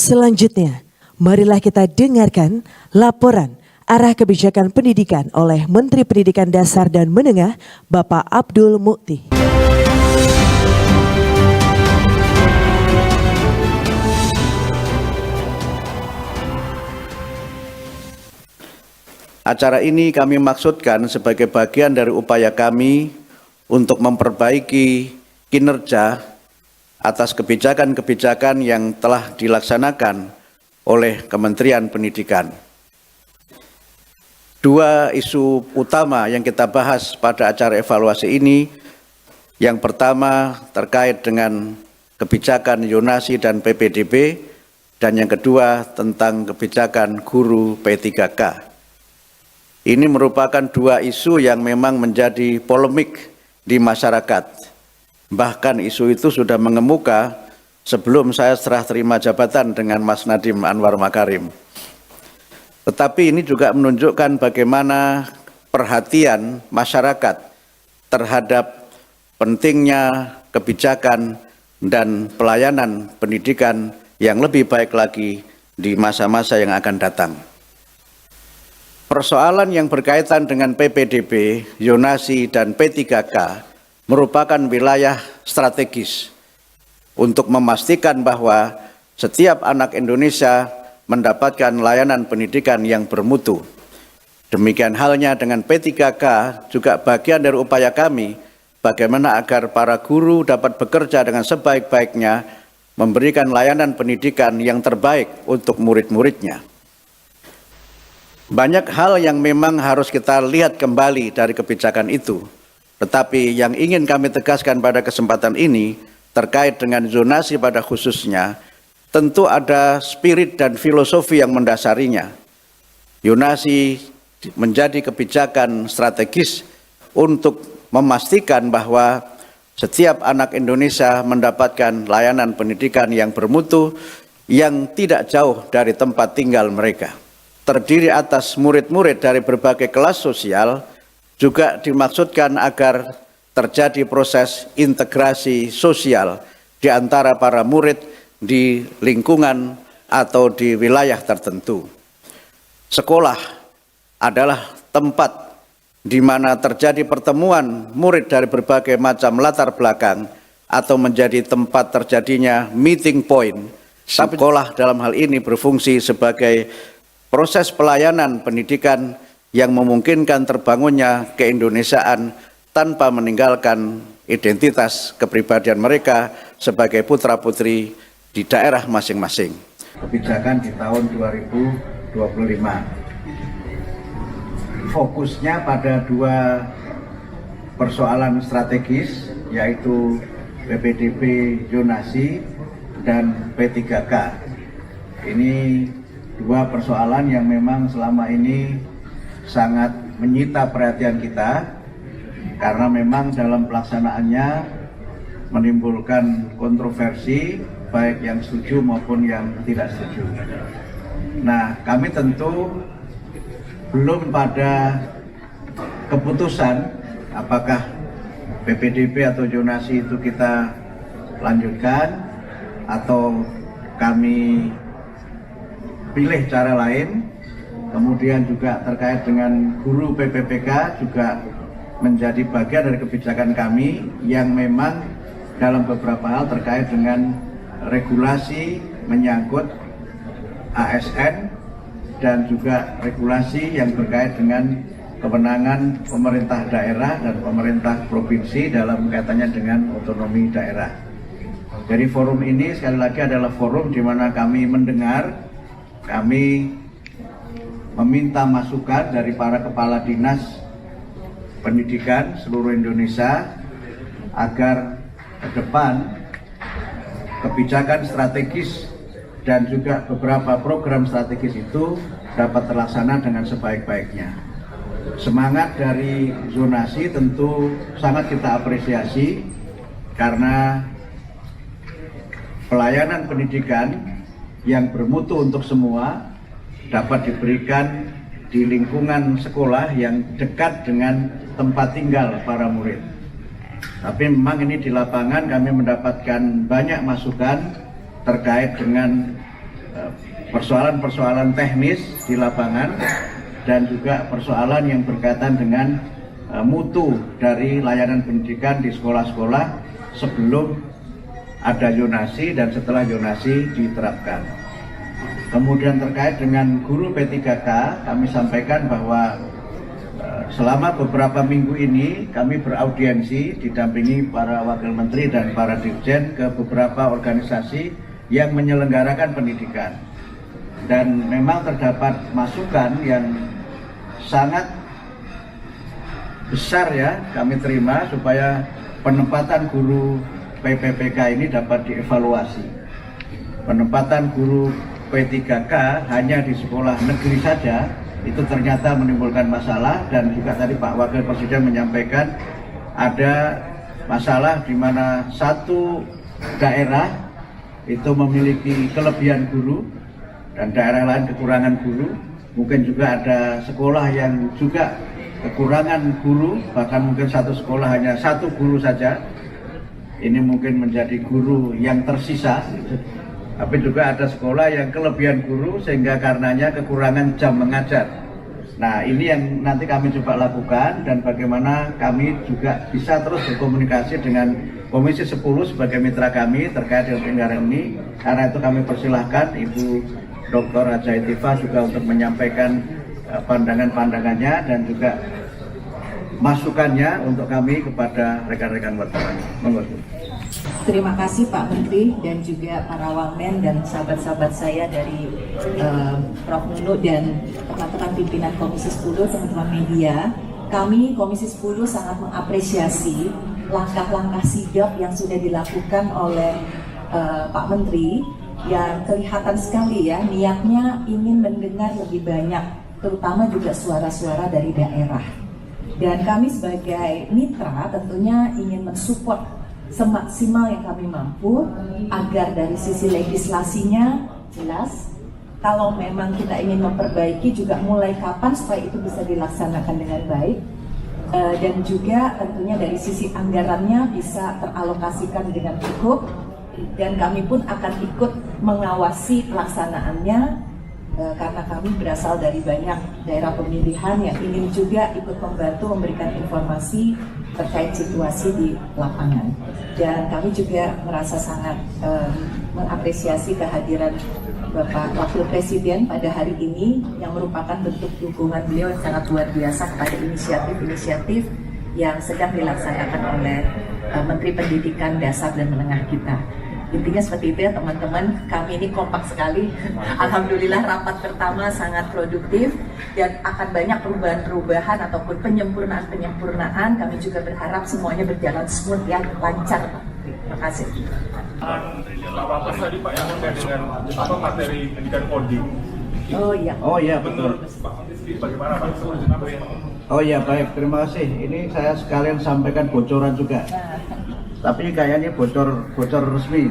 Selanjutnya, marilah kita dengarkan laporan arah kebijakan pendidikan oleh Menteri Pendidikan Dasar dan Menengah, Bapak Abdul Mukti. Acara ini kami maksudkan sebagai bagian dari upaya kami untuk memperbaiki kinerja atas kebijakan-kebijakan yang telah dilaksanakan oleh Kementerian Pendidikan. Dua isu utama yang kita bahas pada acara evaluasi ini, yang pertama terkait dengan kebijakan Yonasi dan PPDB, dan yang kedua tentang kebijakan guru P3K. Ini merupakan dua isu yang memang menjadi polemik di masyarakat. Bahkan isu itu sudah mengemuka sebelum saya serah terima jabatan dengan Mas Nadiem Anwar Makarim. Tetapi ini juga menunjukkan bagaimana perhatian masyarakat terhadap pentingnya kebijakan dan pelayanan pendidikan yang lebih baik lagi di masa-masa yang akan datang. Persoalan yang berkaitan dengan PPDB, Yonasi, dan P3K merupakan wilayah strategis untuk memastikan bahwa setiap anak Indonesia mendapatkan layanan pendidikan yang bermutu. Demikian halnya dengan P3K, juga bagian dari upaya kami bagaimana agar para guru dapat bekerja dengan sebaik-baiknya, memberikan layanan pendidikan yang terbaik untuk murid-muridnya. Banyak hal yang memang harus kita lihat kembali dari kebijakan itu. Tetapi yang ingin kami tegaskan pada kesempatan ini terkait dengan zonasi pada khususnya, tentu ada spirit dan filosofi yang mendasarinya. Zonasi menjadi kebijakan strategis untuk memastikan bahwa setiap anak Indonesia mendapatkan layanan pendidikan yang bermutu yang tidak jauh dari tempat tinggal mereka. Terdiri atas murid-murid dari berbagai kelas sosial, juga dimaksudkan agar terjadi proses integrasi sosial di antara para murid di lingkungan atau di wilayah tertentu. Sekolah adalah tempat di mana terjadi pertemuan murid dari berbagai macam latar belakang atau menjadi tempat terjadinya meeting point. Sekolah dalam hal ini berfungsi sebagai proses pelayanan pendidikan yang memungkinkan terbangunnya keindonesiaan tanpa meninggalkan identitas kepribadian mereka sebagai putra-putri di daerah masing-masing. Kebijakan di tahun 2025. Fokusnya pada dua persoalan strategis, yaitu PPDB Yonasi dan P3K. Ini dua persoalan yang memang selama ini sangat menyita perhatian kita, karena memang dalam pelaksanaannya menimbulkan kontroversi baik yang setuju maupun yang tidak setuju. Nah, kami tentu belum pada keputusan apakah PPDB atau Yonasi itu kita lanjutkan atau kami pilih cara lain. Kemudian juga terkait dengan guru PPPK juga menjadi bagian dari kebijakan kami yang memang dalam beberapa hal terkait dengan regulasi menyangkut ASN dan juga regulasi yang terkait dengan kewenangan pemerintah daerah dan pemerintah provinsi dalam kaitannya dengan otonomi daerah. Jadi forum ini sekali lagi adalah forum di mana kami mendengar, kami meminta masukan dari para kepala dinas pendidikan seluruh Indonesia agar ke depan kebijakan strategis dan juga beberapa program strategis itu dapat terlaksana dengan sebaik-baiknya. Semangat dari zonasi tentu sangat kita apresiasi karena pelayanan pendidikan yang bermutu untuk semua dapat diberikan di lingkungan sekolah yang dekat dengan tempat tinggal para murid. Tapi memang ini di lapangan kami mendapatkan banyak masukan terkait dengan persoalan-persoalan teknis di lapangan dan juga persoalan yang berkaitan dengan mutu dari layanan pendidikan di sekolah-sekolah sebelum ada zonasi dan setelah zonasi diterapkan. Kemudian terkait dengan guru P3K, kami sampaikan bahwa selama beberapa minggu ini kami beraudiensi didampingi para wakil menteri dan para dirjen ke beberapa organisasi yang menyelenggarakan pendidikan. Dan memang terdapat masukan yang sangat besar ya kami terima supaya penempatan guru PPPK ini dapat dievaluasi. Penempatan guru P3K hanya di sekolah negeri saja itu ternyata menimbulkan masalah, dan juga tadi Pak Wakil Presiden menyampaikan ada masalah di mana satu daerah itu memiliki kelebihan guru dan daerah lain kekurangan guru. Mungkin juga ada sekolah yang juga kekurangan guru, bahkan mungkin satu sekolah hanya satu guru saja. Ini mungkin menjadi guru yang tersisa. Tapi juga ada sekolah yang kelebihan guru sehingga karenanya kekurangan jam mengajar. Nah, ini yang nanti kami coba lakukan, dan bagaimana kami juga bisa terus berkomunikasi dengan Komisi 10 sebagai mitra kami terkait dengan pelanggaran ini. Karena itu kami persilahkan Ibu Dr. Haja Itifa juga untuk menyampaikan pandangan-pandangannya dan juga masukannya untuk kami kepada rekan-rekan wartawan. Terima kasih Pak Menteri dan juga para wamen dan sahabat-sahabat saya dari Prof. Nunu dan teman-teman pimpinan Komisi 10, teman-teman media. Kami Komisi 10 sangat mengapresiasi langkah-langkah sigap yang sudah dilakukan oleh Pak Menteri, yang kelihatan sekali ya niatnya ingin mendengar lebih banyak, terutama juga suara-suara dari daerah. Dan kami sebagai mitra tentunya ingin mensupport semaksimal yang kami mampu agar dari sisi legislasinya jelas. Kalau memang kita ingin memperbaiki juga mulai kapan supaya itu bisa dilaksanakan dengan baik, dan juga tentunya dari sisi anggarannya bisa teralokasikan dengan cukup, dan kami pun akan ikut mengawasi pelaksanaannya. Karena kami berasal dari banyak daerah pemilihan yang ingin juga ikut membantu memberikan informasi terkait situasi di lapangan. Dan kami juga merasa sangat mengapresiasi kehadiran Bapak Wakil Presiden pada hari ini, yang merupakan bentuk dukungan beliau yang sangat luar biasa kepada inisiatif-inisiatif yang sedang dilaksanakan oleh Menteri Pendidikan Dasar dan Menengah kita. Intinya seperti itu ya teman-teman, kami ini kompak sekali. Alhamdulillah rapat pertama sangat produktif dan akan banyak perubahan-perubahan ataupun penyempurnaan-penyempurnaan. Kami juga berharap semuanya berjalan smooth ya, lancar. Terima kasih. Apa tadi Pak yang terkait dengan apa materi pendidikan coding? Oh iya betul. Bagaimana Pak? Oh iya baik, terima kasih. Ini saya sekalian sampaikan bocoran juga. Tapi kayaknya bocor resmi,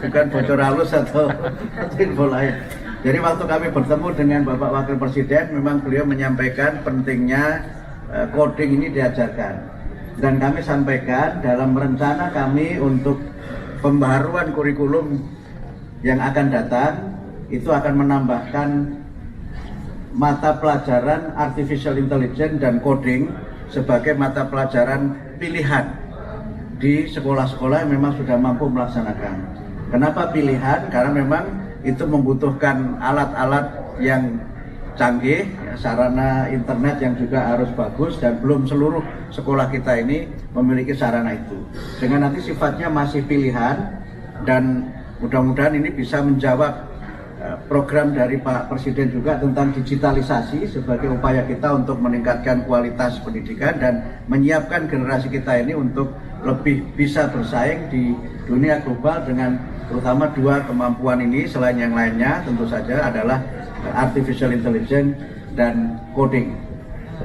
bukan bocor halus atau info lain. Jadi waktu kami bertemu dengan Bapak Wakil Presiden, memang beliau menyampaikan pentingnya coding ini diajarkan. Dan kami sampaikan dalam rencana kami untuk pembaharuan kurikulum yang akan datang, itu akan menambahkan mata pelajaran Artificial Intelligence dan Coding sebagai mata pelajaran pilihan di sekolah-sekolah yang memang sudah mampu melaksanakan. Kenapa pilihan? Karena memang itu membutuhkan alat-alat yang canggih, ya, sarana internet yang juga harus bagus, dan belum seluruh sekolah kita ini memiliki sarana itu. Dengan nanti sifatnya masih pilihan, dan mudah-mudahan ini bisa menjawab program dari Pak Presiden juga tentang digitalisasi sebagai upaya kita untuk meningkatkan kualitas pendidikan dan menyiapkan generasi kita ini untuk lebih bisa bersaing di dunia global dengan terutama dua kemampuan ini. Selain yang lainnya tentu saja adalah Artificial Intelligence dan Coding.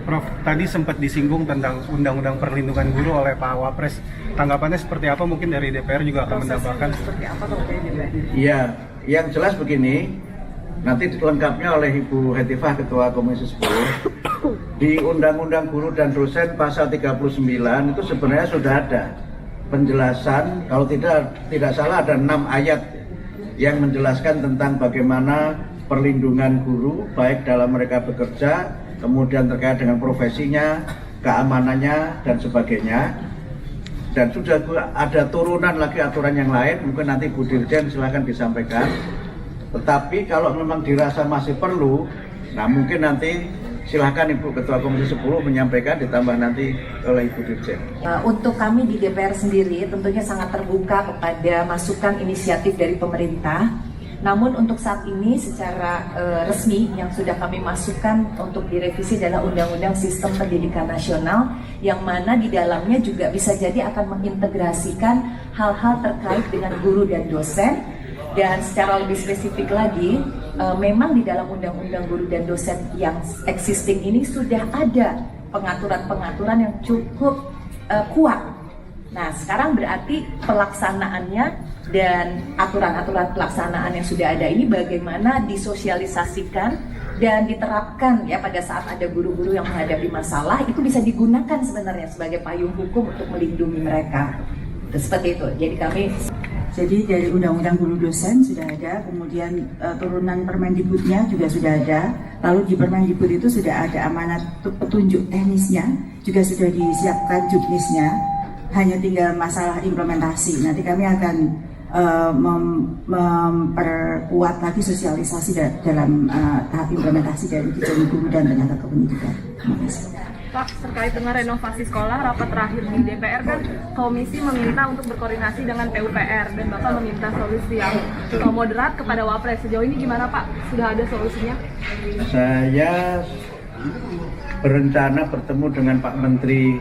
Prof, tadi sempat disinggung tentang Undang-Undang Perlindungan Guru oleh Pak Wapres. Tanggapannya seperti apa? Mungkin dari DPR juga akan menambahkan. Seperti apa kalau Iya, yang jelas begini, nanti lengkapnya oleh Ibu Hetifah Ketua Komisi 10. Di Undang-Undang Guru dan Dosen pasal 39 itu sebenarnya sudah ada penjelasan, kalau tidak salah ada 6 ayat yang menjelaskan tentang bagaimana perlindungan guru baik dalam mereka bekerja, kemudian terkait dengan profesinya, keamanannya dan sebagainya. Dan sudah ada turunan lagi aturan yang lain, mungkin nanti Bu Dirjen silakan disampaikan. Tetapi kalau memang dirasa masih perlu, nah mungkin nanti silakan Ibu Ketua Komisi 10 menyampaikan, ditambah nanti oleh Ibu Dirjen. Untuk kami di DPR sendiri tentunya sangat terbuka kepada masukan inisiatif dari pemerintah. Namun untuk saat ini secara resmi yang sudah kami masukkan untuk direvisi adalah Undang-Undang Sistem Pendidikan Nasional, yang mana di dalamnya juga bisa jadi akan mengintegrasikan hal-hal terkait dengan guru dan dosen. Dan secara lebih spesifik lagi, memang di dalam Undang-Undang Guru dan Dosen yang existing ini sudah ada pengaturan-pengaturan yang cukup kuat. Nah, sekarang berarti pelaksanaannya dan aturan-aturan pelaksanaan yang sudah ada ini bagaimana disosialisasikan dan diterapkan ya pada saat ada guru-guru yang menghadapi masalah, itu bisa digunakan sebenarnya sebagai payung hukum untuk melindungi mereka. Seperti itu. Jadi dari Undang-Undang Guru Dosen sudah ada, kemudian turunan Permendikbudnya juga sudah ada, lalu di Permendikbud itu sudah ada amanat petunjuk teknisnya, juga sudah disiapkan juknisnya, hanya tinggal masalah implementasi. Nanti kami akan memperkuat lagi sosialisasi dalam tahap implementasi dari Dijen Guru dan Tenaga Kependidikan. Terima kasih. Pak, terkait dengan renovasi sekolah, rapat terakhir di DPR kan komisi meminta untuk berkoordinasi dengan PUPR dan Bapak meminta solusi yang moderat kepada Wapres. Sejauh ini gimana Pak? Sudah ada solusinya? Saya berencana bertemu dengan Pak Menteri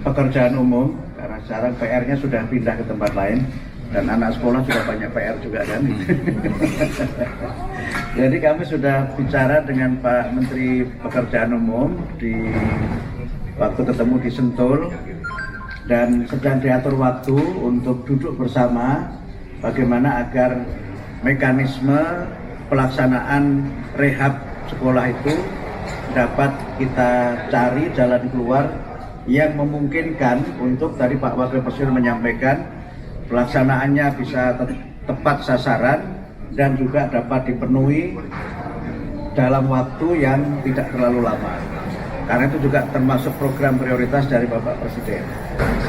Pekerjaan Umum, karena sekarang PR-nya sudah pindah ke tempat lain dan anak sekolah sudah banyak PR juga kan. Jadi kami sudah bicara dengan Pak Menteri Pekerjaan Umum di waktu ketemu di Sentul, dan sedang diatur waktu untuk duduk bersama bagaimana agar mekanisme pelaksanaan rehab sekolah itu dapat kita cari jalan keluar yang memungkinkan untuk, tadi Pak Wakil Presiden menyampaikan, pelaksanaannya bisa tepat sasaran dan juga dapat dipenuhi dalam waktu yang tidak terlalu lama. Karena itu juga termasuk program prioritas dari Bapak Presiden.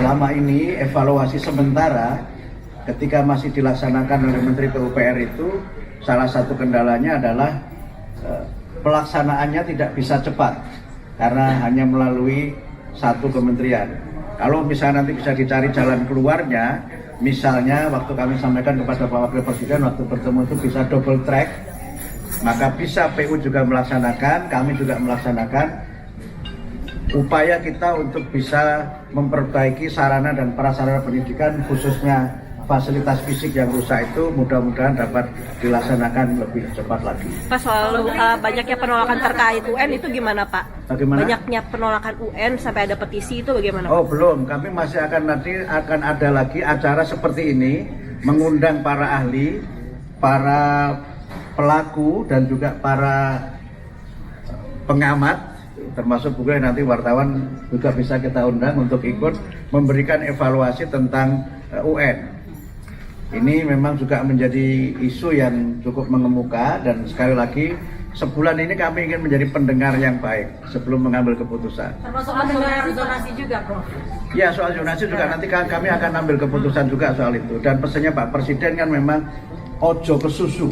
Selama ini evaluasi sementara ketika masih dilaksanakan oleh Menteri PUPR itu, salah satu kendalanya adalah pelaksanaannya tidak bisa cepat karena hanya melalui satu kementerian. Kalau misalnya nanti bisa dicari jalan keluarnya, misalnya waktu kami sampaikan kepada Pak Wakil Presiden waktu bertemu itu bisa double track, maka bisa PU juga melaksanakan, kami juga melaksanakan. Upaya kita untuk bisa memperbaiki sarana dan prasarana pendidikan, khususnya fasilitas fisik yang rusak itu, mudah-mudahan dapat dilaksanakan lebih cepat lagi. Pak, soal banyaknya penolakan terkait UN itu gimana Pak? Bagaimana? Banyaknya penolakan UN sampai ada petisi itu bagaimana? Oh belum, kami masih akan ada lagi acara seperti ini, mengundang para ahli, para pelaku dan juga para pengamat, termasuk juga nanti wartawan juga bisa kita undang untuk ikut memberikan evaluasi tentang UN. Ini memang juga menjadi isu yang cukup mengemuka, dan sekali lagi sebulan ini kami ingin menjadi pendengar yang baik sebelum mengambil keputusan. Termasuk mendengar zonasi juga, Prof? Ya, soal zonasi juga nanti kami akan ambil keputusan juga soal itu. Dan pesannya Pak Presiden kan memang ojo ke susu.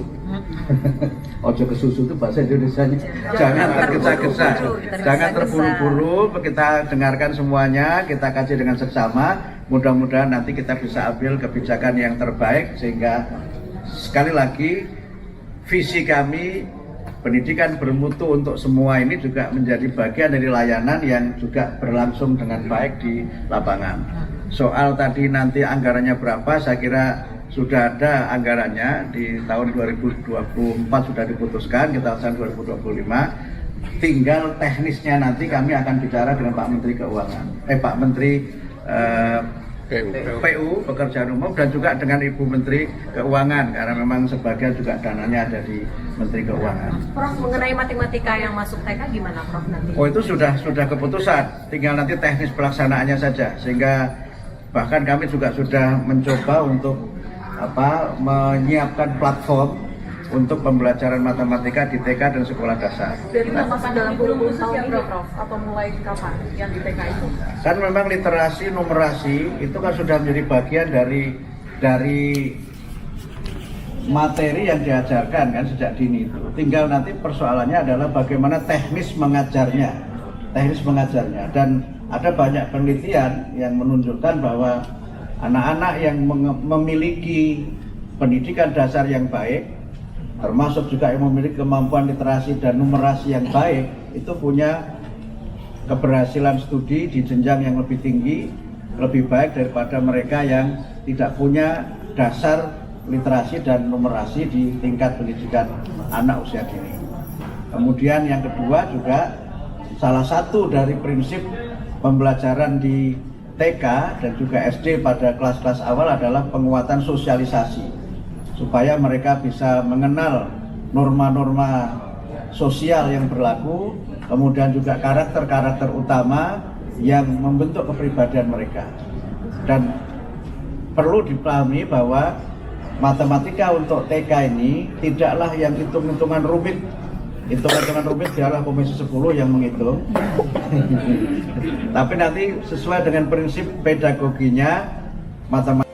Ojo ke susu itu bahasa Indonesia. Jangan tergesa-gesa, jangan terburu-buru. Kita dengarkan semuanya, kita kaji dengan seksama. Mudah-mudahan nanti kita bisa ambil kebijakan yang terbaik, sehingga sekali lagi visi kami pendidikan bermutu untuk semua ini juga menjadi bagian dari layanan yang juga berlangsung dengan baik di lapangan. Soal tadi nanti anggarannya berapa, saya kira sudah ada anggarannya di tahun 2024 sudah diputuskan, kita tahun 2025. Tinggal teknisnya nanti kami akan bicara dengan Pak Menteri Keuangan, Pak Menteri PU Pekerjaan Umum, dan juga dengan Ibu Menteri Keuangan, karena memang sebagian juga dananya ada di Menteri Keuangan. Prof, mengenai matematika yang masuk TK gimana Prof nanti? Oh, itu sudah keputusan, tinggal nanti teknis pelaksanaannya saja, sehingga bahkan kami juga sudah mencoba untuk menyiapkan platform untuk pembelajaran matematika di TK dan sekolah dasar. Dan itu masuk dalam kurikulum khusus ya Prof? Atau mulai kapan yang di TK itu? Kan memang literasi, numerasi itu kan sudah menjadi bagian dari materi yang diajarkan kan sejak dini itu. Tinggal nanti persoalannya adalah bagaimana teknis mengajarnya. Dan ada banyak penelitian yang menunjukkan bahwa anak-anak yang memiliki pendidikan dasar yang baik, termasuk juga yang memiliki kemampuan literasi dan numerasi yang baik, itu punya keberhasilan studi di jenjang yang lebih tinggi, lebih baik daripada mereka yang tidak punya dasar literasi dan numerasi di tingkat pendidikan anak usia dini. Kemudian yang kedua juga salah satu dari prinsip pembelajaran di TK dan juga SD pada kelas-kelas awal adalah penguatan sosialisasi supaya mereka bisa mengenal norma-norma sosial yang berlaku, kemudian juga karakter-karakter utama yang membentuk kepribadian mereka. Dan perlu dipahami bahwa matematika untuk TK ini tidaklah yang hitung-hitungan rumit. Hitung-hitungan rumit biarlah Komisi 10 yang menghitung. Tapi nanti sesuai dengan prinsip pedagoginya matematika